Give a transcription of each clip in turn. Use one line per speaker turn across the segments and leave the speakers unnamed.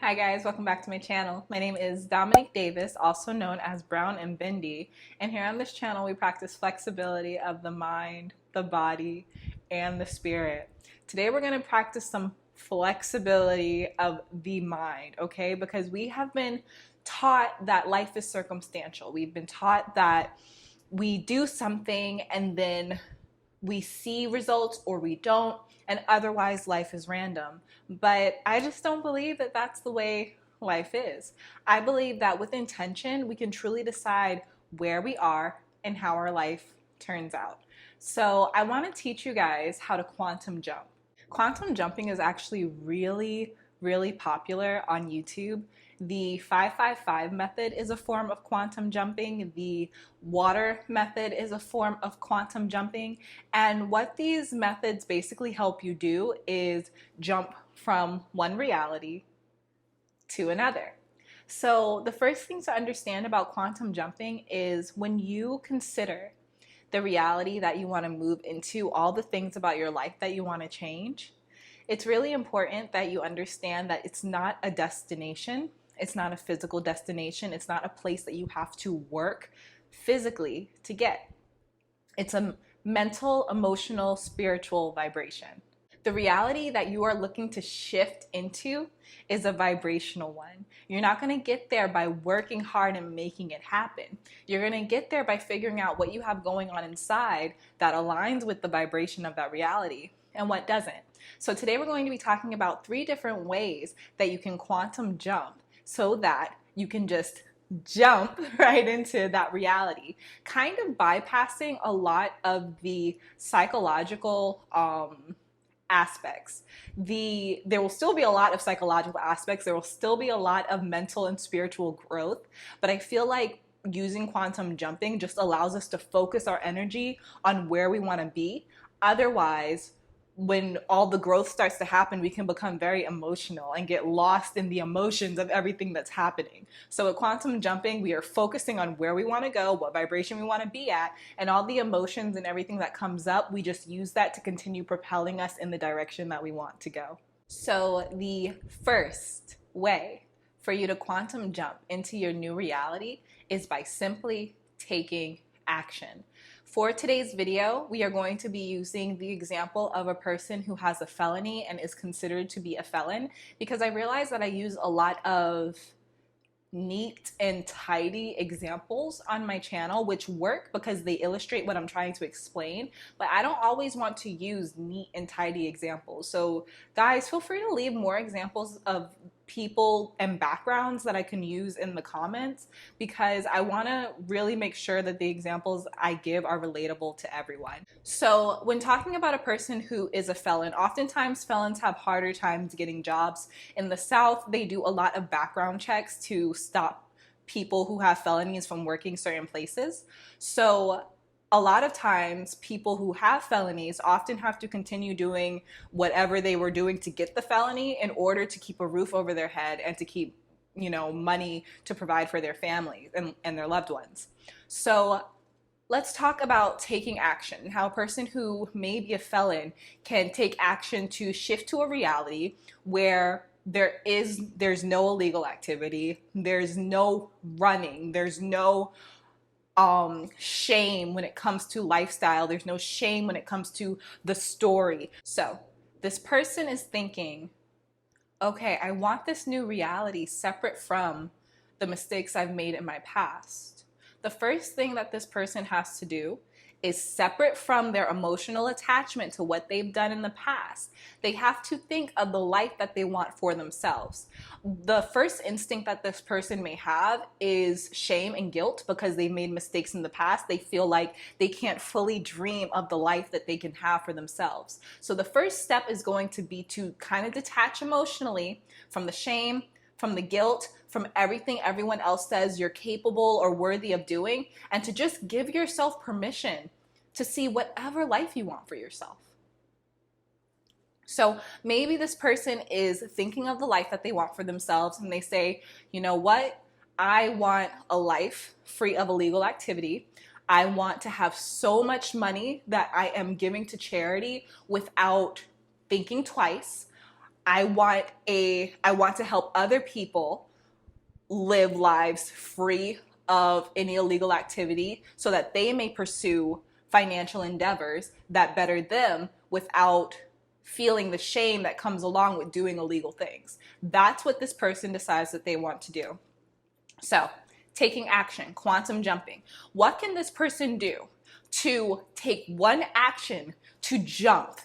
Hi guys, welcome back to my channel. My name is Dominique Davis, also known as Brown and Bindi, and here on this channel we practice flexibility of the mind, the body, and the spirit. Today we're going to practice some flexibility of the mind, okay? Because we have been taught that life is circumstantial. We've been taught that we do something and then we see results or we don't, and otherwise life is random. But I just don't believe that that's the way life is. I believe that with intention, we can truly decide where we are and how our life turns out. So I want to teach you guys how to quantum jump. Quantum jumping is actually really popular on YouTube. The 555 method is a form of quantum jumping. The water method is a form of quantum jumping. And what these methods basically help you do is jump from one reality to another. So the first thing to understand about quantum jumping is when you consider the reality that you want to move into, all the things about your life that you want to change, it's really important that you understand that it's not a destination. It's not a physical destination. It's not a place that you have to work physically to get. It's a mental, emotional, spiritual vibration. The reality that you are looking to shift into is a vibrational one. You're not going to get there by working hard and making it happen. You're going to get there by figuring out what you have going on inside that aligns with the vibration of that reality and what doesn't. So today we're going to be talking about 3 different ways that you can quantum jump so that you can just jump right into that reality, kind of bypassing a lot of the psychological aspects. There will still be a lot of psychological aspects. There will still be a lot of mental and spiritual growth, but I feel like using quantum jumping just allows us to focus our energy on where we want to be. Otherwise, when all the growth starts to happen, we can become very emotional and get lost in the emotions of everything that's happening. So with quantum jumping, we are focusing on where we want to go, what vibration we want to be at, and all the emotions and everything that comes up, we just use that to continue propelling us in the direction that we want to go. So the first way for you to quantum jump into your new reality is by simply taking action. For today's video, we are going to be using the example of a person who has a felony and is considered to be a felon, because I realize that I use a lot of neat and tidy examples on my channel, which work because they illustrate what I'm trying to explain, but I don't always want to use neat and tidy examples. So guys, feel free to leave more examples of people and backgrounds that I can use in the comments, because I want to really make sure that the examples I give are relatable to everyone. So when talking about a person who is a felon, oftentimes felons have harder times getting jobs. In the South, they do a lot of background checks to stop people who have felonies from working certain places. So a lot of times people who have felonies often have to continue doing whatever they were doing to get the felony in order to keep a roof over their head and to keep, money to provide for their families and their loved ones. So let's talk about taking action and how a person who may be a felon can take action to shift to a reality where there's no illegal activity, there's no running, there's no shame when it comes to lifestyle. There's no shame when it comes to the story. So this person is thinking, okay, I want this new reality separate from the mistakes I've made in my past. The first thing that this person has to do is separate from their emotional attachment to what they've done in the past. They have to think of the life that they want for themselves. The first instinct that this person may have is shame and guilt because they've made mistakes in the past. They feel like they can't fully dream of the life that they can have for themselves. So the first step is going to be to kind of detach emotionally from the shame, from the guilt, from everything everyone else says you're capable or worthy of doing, and to just give yourself permission to see whatever life you want for yourself. So maybe this person is thinking of the life that they want for themselves and they say, you know what? I want a life free of illegal activity. I want to have so much money that I am giving to charity without thinking twice. I want to help other people live lives free of any illegal activity so that they may pursue financial endeavors that better them without feeling the shame that comes along with doing illegal things. That's what this person decides that they want to do. So, taking action, quantum jumping. What can this person do to take one action to jump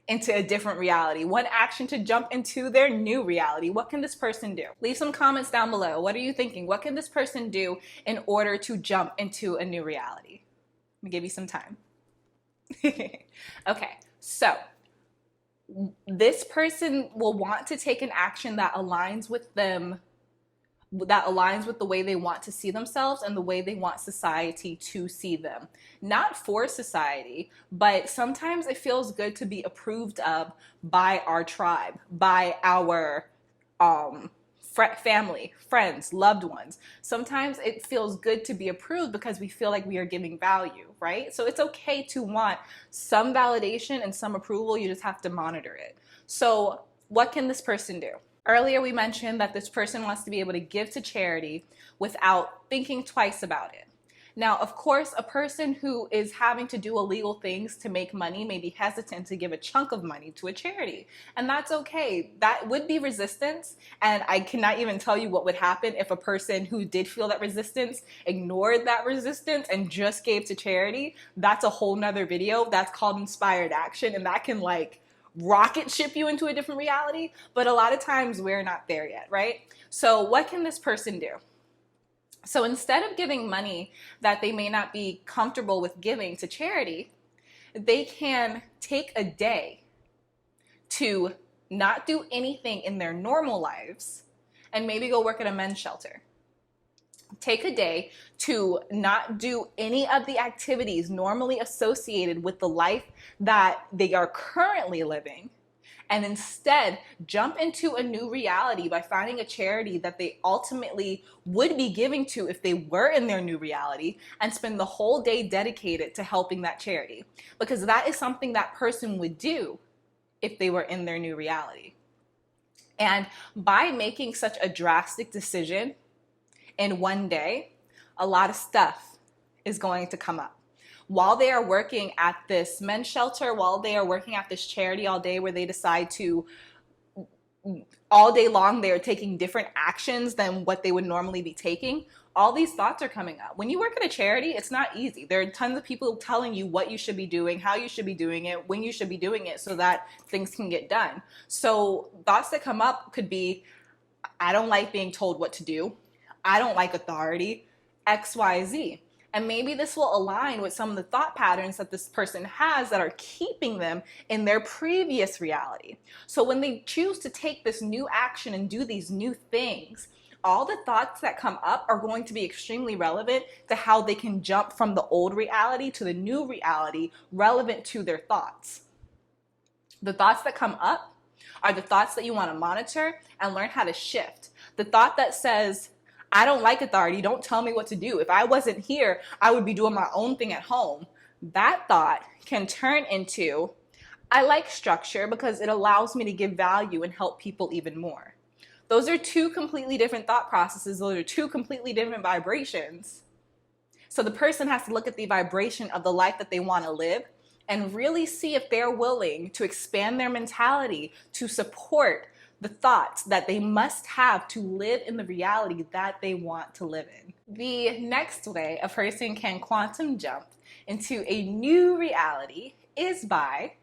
into a different reality, one action to jump into their new reality? What can this person do? Leave some comments down below. What are you thinking? What can this person do in order to jump into a new reality? Let me give you some time. Okay, so this person will want to take an action that aligns with them, that aligns with the way they want to see themselves and the way they want society to see them. Not for society, but sometimes it feels good to be approved of by our tribe, by our family, friends, loved ones. Sometimes it feels good to be approved because we feel like we are giving value, right? So it's okay to want some validation and some approval. You just have to monitor it. So what can this person do? Earlier, we mentioned that this person wants to be able to give to charity without thinking twice about it. Now, of course, a person who is having to do illegal things to make money may be hesitant to give a chunk of money to a charity, and that's okay. That would be resistance, and I cannot even tell you what would happen if a person who did feel that resistance ignored that resistance and just gave to charity. That's a whole nother video. That's called inspired action, and that can rocket ship you into a different reality, but a lot of times we're not there yet, right? So what can this person do? So instead of giving money that they may not be comfortable with giving to charity, they can take a day to not do anything in their normal lives and maybe go work at a men's shelter. Take a day to not do any of the activities normally associated with the life that they are currently living, and instead jump into a new reality by finding a charity that they ultimately would be giving to if they were in their new reality, and spend the whole day dedicated to helping that charity, because that is something that person would do if they were in their new reality. And by making such a drastic decision in one day, a lot of stuff is going to come up. While they are working at this men's shelter, while they are working at this charity all day, where they decide to, all day long, they are taking different actions than what they would normally be taking, all these thoughts are coming up. When you work at a charity, it's not easy. There are tons of people telling you what you should be doing, how you should be doing it, when you should be doing it, so that things can get done. So thoughts that come up could be, I don't like being told what to do. I don't like authority, X, Y, Z. And maybe this will align with some of the thought patterns that this person has that are keeping them in their previous reality. So when they choose to take this new action and do these new things, all the thoughts that come up are going to be extremely relevant to how they can jump from the old reality to the new reality relevant to their thoughts. The thoughts that come up are the thoughts that you want to monitor and learn how to shift. The thought that says, I don't like authority, don't tell me what to do. If I wasn't here, I would be doing my own thing at home. That thought can turn into, I like structure because it allows me to give value and help people even more. Those are two completely different thought processes. Those are two completely different vibrations. So the person has to look at the vibration of the life that they want to live and really see if they're willing to expand their mentality to support the thoughts that they must have to live in the reality that they want to live in. The next way a person can quantum jump into a new reality is by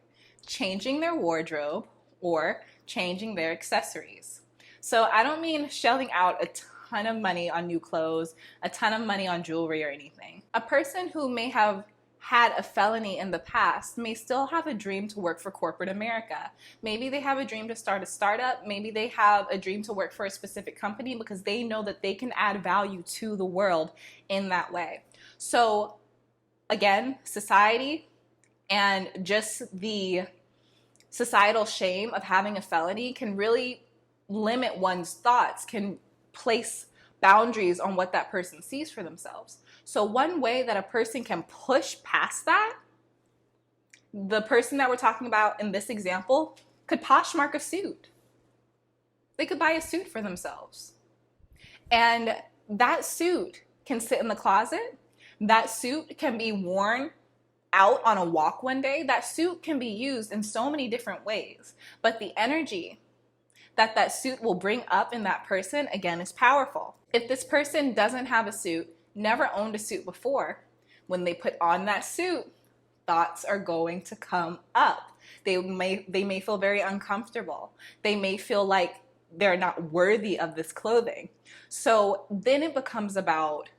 changing their wardrobe or changing their accessories. So I don't mean shelling out a ton of money on new clothes, a ton of money on jewelry or anything. A person who may have had a felony in the past may still have a dream to work for corporate America. Maybe they have a dream to start a startup. Maybe they have a dream to work for a specific company because they know that they can add value to the world in that way. So again, society and just the societal shame of having a felony can really limit one's thoughts, can place boundaries on what that person sees for themselves. So one way that a person can push past that, the person that we're talking about in this example could poshmark a suit. They could buy a suit for themselves. And that suit can sit in the closet. That suit can be worn out on a walk one day. That suit can be used in so many different ways. But the energy that that suit will bring up in that person, again, is powerful. If this person doesn't have a suit, never owned a suit before, when they put on that suit, thoughts are going to come up. They may feel very uncomfortable. They may feel like they're not worthy of this clothing. So then it becomes about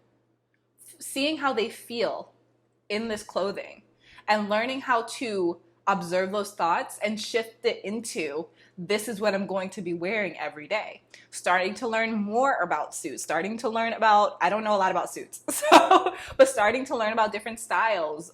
seeing how they feel in this clothing and learning how to observe those thoughts and shift it into, this is what I'm going to be wearing every day. Starting to learn more about suits, starting to learn about, I don't know a lot about suits, but starting to learn about different styles,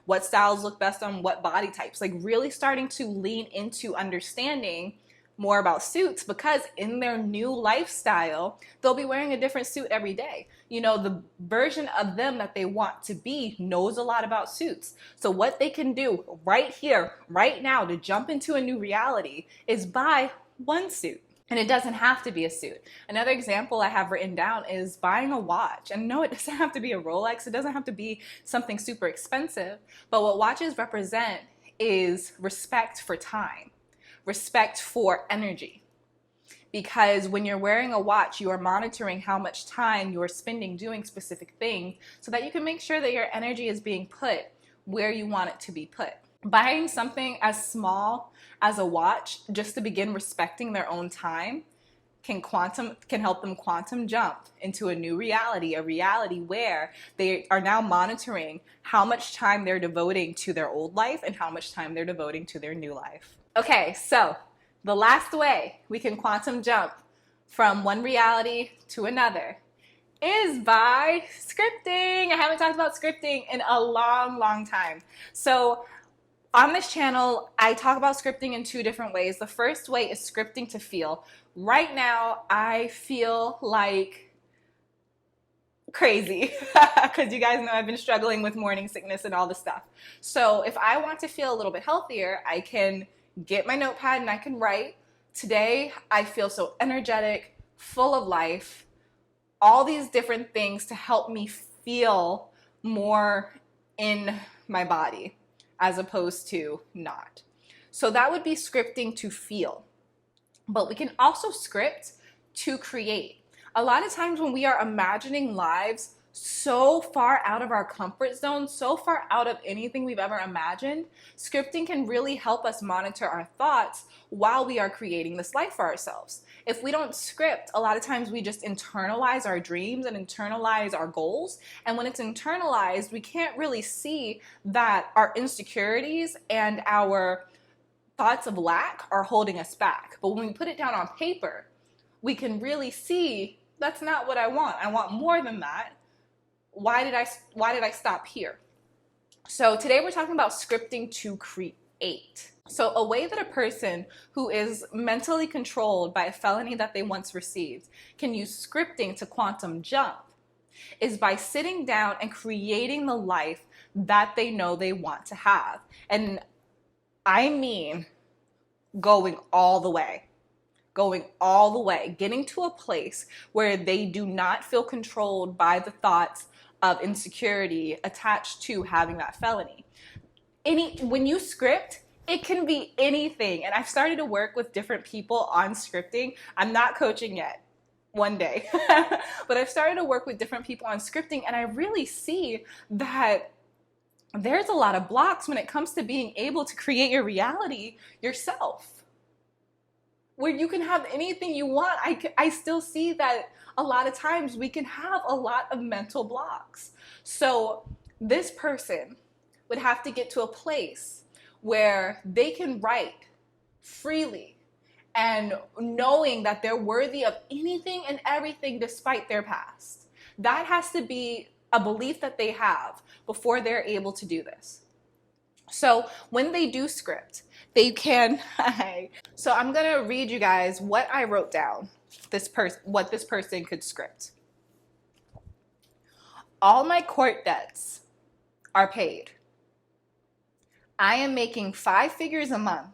what styles look best on what body types, like really starting to lean into understanding more about suits, because in their new lifestyle, they'll be wearing a different suit every day. You know, the version of them that they want to be knows a lot about suits. So what they can do right here, right now, to jump into a new reality is buy one suit. And it doesn't have to be a suit. Another example I have written down is buying a watch. And no, it doesn't have to be a Rolex. It doesn't have to be something super expensive. But what watches represent is respect for time, respect for energy. Because when you're wearing a watch, you are monitoring how much time you're spending doing specific things so that you can make sure that your energy is being put where you want it to be put. Buying something as small as a watch just to begin respecting their own time can help them quantum jump into a new reality, a reality where they are now monitoring how much time they're devoting to their old life and how much time they're devoting to their new life. Okay, so the last way we can quantum jump from one reality to another is by scripting. I haven't talked about scripting in a long, long time. So on this channel, I talk about scripting in two different ways. The first way is scripting to feel. Right now, I feel like crazy because you guys know I've been struggling with morning sickness and all this stuff. So if I want to feel a little bit healthier, I can get my notepad and I can write. Today, I feel so energetic, full of life, all these different things to help me feel more in my body as opposed to not. So that would be scripting to feel. But we can also script to create. A lot of times when we are imagining lives so far out of our comfort zone, so far out of anything we've ever imagined, scripting can really help us monitor our thoughts while we are creating this life for ourselves. If we don't script, a lot of times we just internalize our dreams and internalize our goals. And when it's internalized, we can't really see that our insecurities and our thoughts of lack are holding us back. But when we put it down on paper, we can really see that's not what I want. I want more than that. Why did I stop here? So today we're talking about scripting to create. So a way that a person who is mentally controlled by a felony that they once received can use scripting to quantum jump is by sitting down and creating the life that they know they want to have. And I mean going all the way, getting to a place where they do not feel controlled by the thoughts of insecurity attached to having that felony. When you script, it can be anything. And I've started to work with different people on scripting. I'm not coaching yet, one day, but I've started to work with different people on scripting, and I really see that there's a lot of blocks when it comes to being able to create your reality yourself, where you can have anything you want. I still see that a lot of times we can have a lot of mental blocks. So this person would have to get to a place where they can write freely and knowing that they're worthy of anything and everything despite their past. That has to be a belief that they have before they're able to do this. So when they do script, they can, so I'm gonna read you guys what I wrote down, what this person could script. All my court debts are paid. I am making 5 figures a month,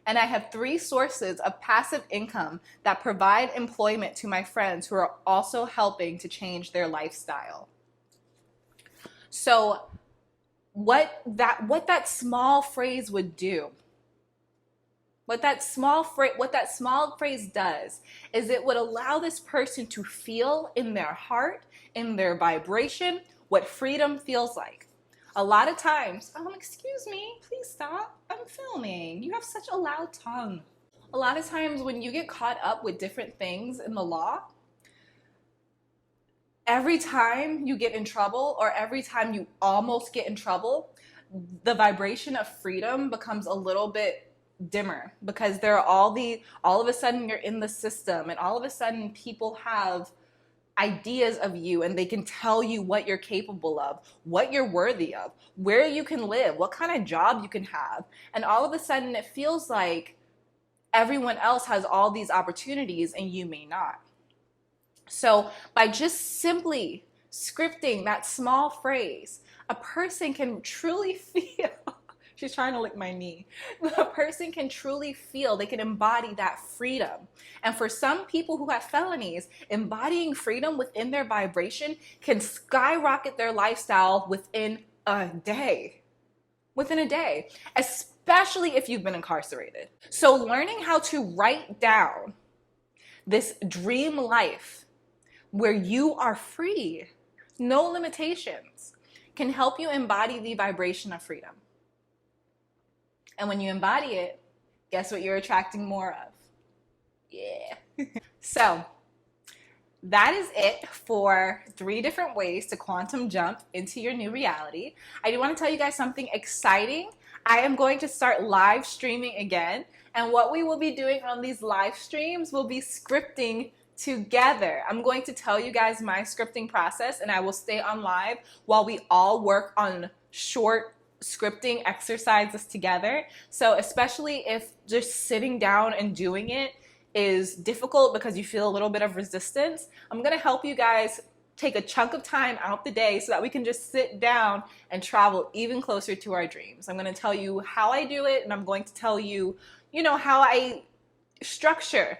And I have 3 sources of passive income that provide employment to my friends who are also helping to change their lifestyle. So what that small phrase would do, what that small phrase does is it would allow this person to feel in their heart, in their vibration, what freedom feels like. A lot of times, excuse me, please stop. I'm filming. You have such a loud tongue. A lot of times when you get caught up with different things in the law, every time you get in trouble or every time you almost get in trouble, the vibration of freedom becomes a little bit dimmer because there are all of a sudden you're in the system and all of a sudden people have ideas of you and they can tell you what you're capable of, what you're worthy of, where you can live, what kind of job you can have. And all of a sudden it feels like everyone else has all these opportunities and you may not. So by just simply scripting that small phrase, a person can truly feel, she's trying to lick my knee. A person can truly feel, they can embody that freedom. And for some people who have felonies, embodying freedom within their vibration can skyrocket their lifestyle within a day. Within a day, especially if you've been incarcerated. So learning how to write down this dream life where you are free, no limitations, can help you embody the vibration of freedom. And when you embody it, guess what you're attracting more of? Yeah. So that is it for 3 different ways to quantum jump into your new reality. I do want to tell you guys something exciting. I am going to start live streaming again. And what we will be doing on these live streams will be scripting together. I'm going to tell you guys my scripting process and I will stay on live while we all work on short scripting exercises together. So especially if just sitting down and doing it is difficult because you feel a little bit of resistance, I'm going to help you guys take a chunk of time out the day so that we can just sit down and travel even closer to our dreams. I'm going to tell you how I do it and I'm going to tell you, how I structure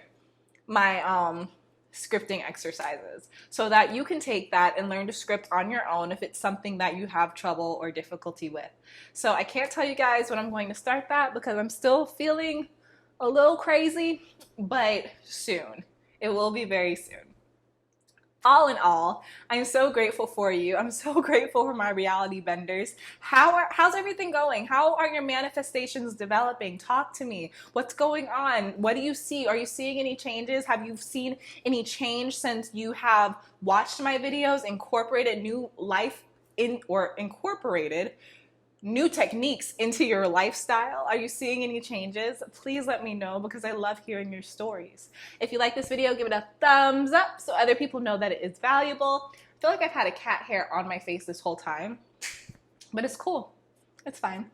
my scripting exercises so that you can take that and learn to script on your own if it's something that you have trouble or difficulty with. So I can't tell you guys when I'm going to start that because I'm still feeling a little crazy, but soon. It will be very soon. All in all, I'm so grateful for you. I'm so grateful for my reality benders. How's everything going? How are your manifestations developing? Talk to me. What's going on? What do you see? Are you seeing any changes? Have you seen any change since you have watched my videos, incorporated new techniques into your lifestyle? Are you seeing any changes? Please let me know because I love hearing your stories. If you like this video, give it a thumbs up so other people know that it is valuable. I feel like I've had a cat hair on my face this whole time, but it's cool. It's fine.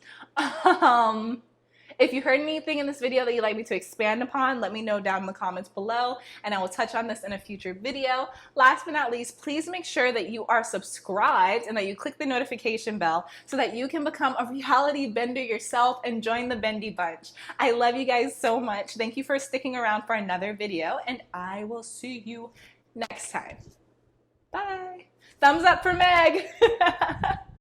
If you heard anything in this video that you'd like me to expand upon, let me know down in the comments below and I will touch on this in a future video. Last but not least, please make sure that you are subscribed and that you click the notification bell so that you can become a reality bender yourself and join the Bendy Bunch. I love you guys so much. Thank you for sticking around for another video and I will see you next time. Bye. Thumbs up for Meg.